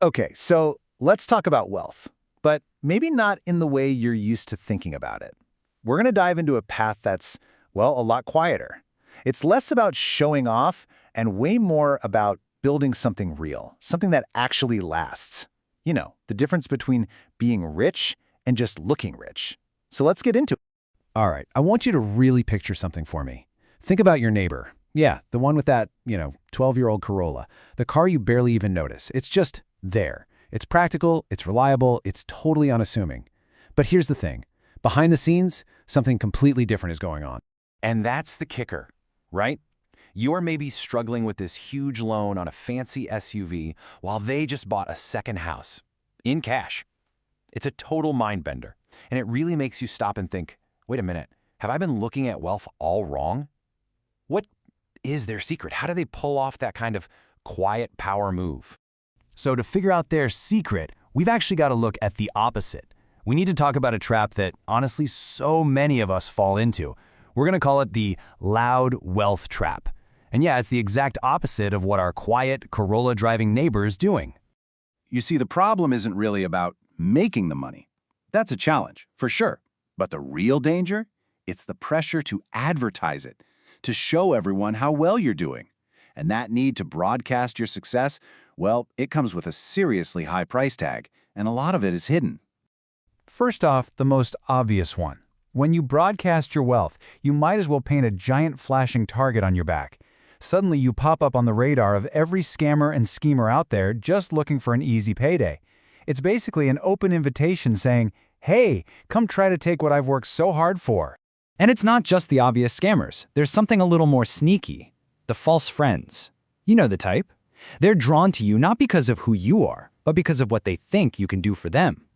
Okay, so let's talk about wealth, but maybe not in the way you're used to thinking about it. We're going to dive into a path that's, well, a lot quieter. It's less about showing off and way more about building something real, something that actually lasts. You know, the difference between being rich and just looking rich. So let's get into it. All right, I want you to really picture something for me. Think about your neighbor. Yeah, the one with that, 12-year-old Corolla. The car you barely even notice. It's just there. It's practical, it's reliable, it's totally unassuming. But here's the thing. Behind the scenes, something completely different is going on. And that's the kicker, right? You are maybe struggling with this huge loan on a fancy SUV while they just bought a second house in cash. It's a total mind bender, and it really makes you stop and think, wait a minute, have I been looking at wealth all wrong? What is their secret? How do they pull off that kind of quiet power move? So to figure out their secret, we've actually got to look at the opposite. We need to talk about a trap that, honestly, so many of us fall into. We're going to call it the loud wealth trap. And yeah, it's the exact opposite of what our quiet, Corolla-driving neighbor is doing. You see, the problem isn't really about making the money. That's a challenge, for sure. But the real danger? It's the pressure to advertise it, to show everyone how well you're doing. And that need to broadcast your success, well, it comes with a seriously high price tag, and a lot of it is hidden. First off, the most obvious one. When you broadcast your wealth, you might as well paint a giant flashing target on your back. Suddenly you pop up on the radar of every scammer and schemer out there just looking for an easy payday. It's basically an open invitation saying, hey, come try to take what I've worked so hard for. And it's not just the obvious scammers. There's something a little more sneaky. The false friends. You know the type. They're drawn to you not because of who you are, but because of what they think you can do for them.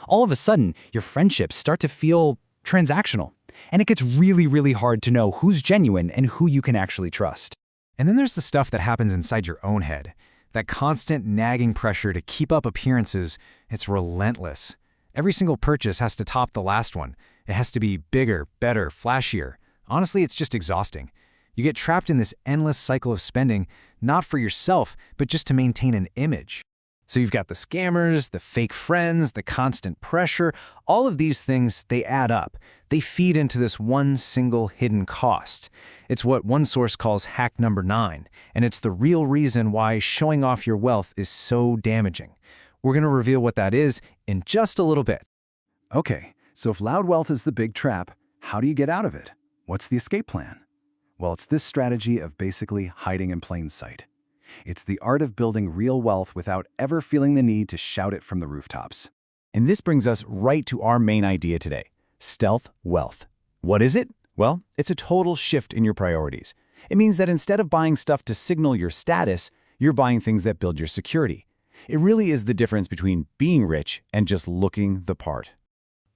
All of a sudden, your friendships start to feel transactional, and it gets really, really hard to know who's genuine and who you can actually trust. And then there's the stuff that happens inside your own head. That constant nagging pressure to keep up appearances, it's relentless. Every single purchase has to top the last one. It has to be bigger, better, flashier. Honestly, it's just exhausting. You get trapped in this endless cycle of spending, not for yourself, but just to maintain an image. So you've got the scammers, the fake friends, the constant pressure. All of these things, they add up. They feed into this one single hidden cost. It's what one source calls hack number 9, and it's the real reason why showing off your wealth is so damaging. We're going to reveal what that is in just a little bit. Okay, so if loud wealth is the big trap, how do you get out of it? What's the escape plan? Well, it's this strategy of basically hiding in plain sight. It's the art of building real wealth without ever feeling the need to shout it from the rooftops. And this brings us right to our main idea today, stealth wealth. What is it? Well, it's a total shift in your priorities. It means that instead of buying stuff to signal your status, you're buying things that build your security. It really is the difference between being rich and just looking the part.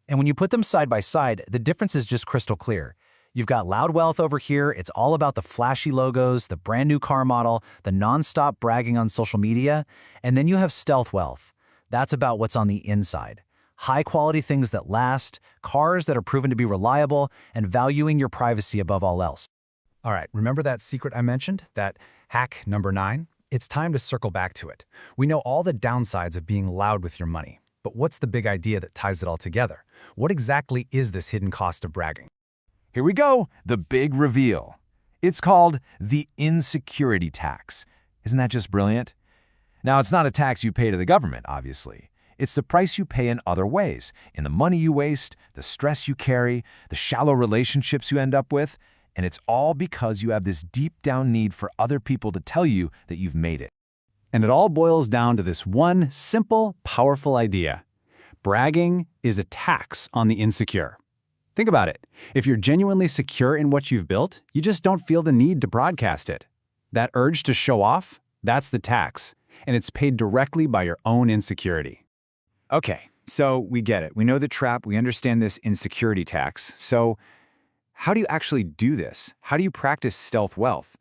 And when you put them side by side, the difference is just crystal clear. You've got loud wealth over here. It's all about the flashy logos, the brand new car model, the nonstop bragging on social media. And then you have stealth wealth. That's about what's on the inside. High quality things that last, cars that are proven to be reliable, and valuing your privacy above all else. All right, remember that secret I mentioned? That hack number 9? It's time to circle back to it. We know all the downsides of being loud with your money. But what's the big idea that ties it all together? What exactly is this hidden cost of bragging? Here we go, the big reveal. It's called the insecurity tax. Isn't that just brilliant? Now, it's not a tax you pay to the government, obviously. It's the price you pay in other ways, in the money you waste, the stress you carry, the shallow relationships you end up with, and it's all because you have this deep-down need for other people to tell you that you've made it. And it all boils down to this one simple, powerful idea. Bragging is a tax on the insecure. Think about it. If you're genuinely secure in what you've built, you just don't feel the need to broadcast it. That urge to show off, that's the tax, and it's paid directly by your own insecurity. Okay, so we get it. We know the trap. We understand this insecurity tax. So how do you actually do this? How do you practice stealth wealth?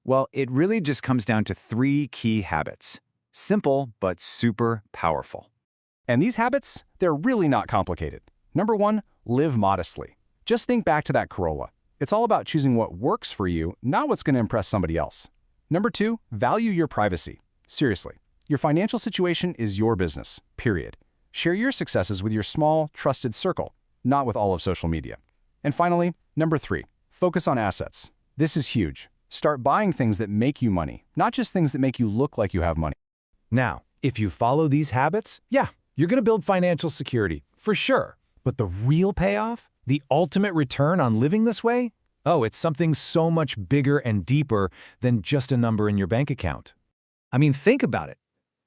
Well, it really just comes down to 3 key habits. Simple, but super powerful. And these habits, they're really not complicated. Number 1, live modestly. Just think back to that Corolla. It's all about choosing what works for you, not what's going to impress somebody else. Number 2, value your privacy. Seriously, Your financial situation is your business, period. Share your successes with your small, trusted circle, not with all of social media. And finally, number 3, focus on assets. This is huge. Start buying things that make you money, not just things that make you look like you have money. Now, if you follow these habits, yeah, you're going to build financial security, for sure. But the real payoff, the ultimate return on living this way? Oh, it's something so much bigger and deeper than just a number in your bank account. I mean, think about it.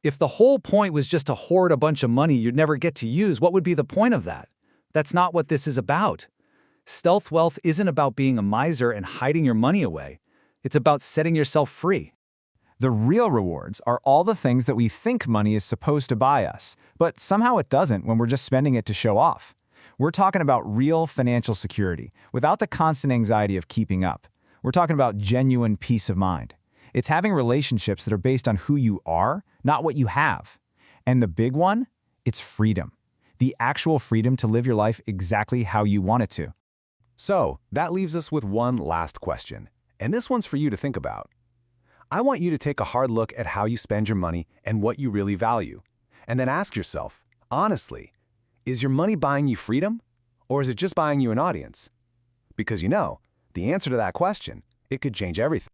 If the whole point was just to hoard a bunch of money you'd never get to use, what would be the point of that? That's not what this is about. Stealth wealth isn't about being a miser and hiding your money away. It's about setting yourself free. The real rewards are all the things that we think money is supposed to buy us, but somehow it doesn't when we're just spending it to show off. We're talking about real financial security, without the constant anxiety of keeping up. We're talking about genuine peace of mind. It's having relationships that are based on who you are, not what you have. And the big one, it's freedom. The actual freedom to live your life exactly how you want it to. So, that leaves us with one last question, and this one's for you to think about. I want you to take a hard look at how you spend your money and what you really value, and then ask yourself, honestly, is your money buying you freedom, or is it just buying you an audience? Because the answer to that question, it could change everything.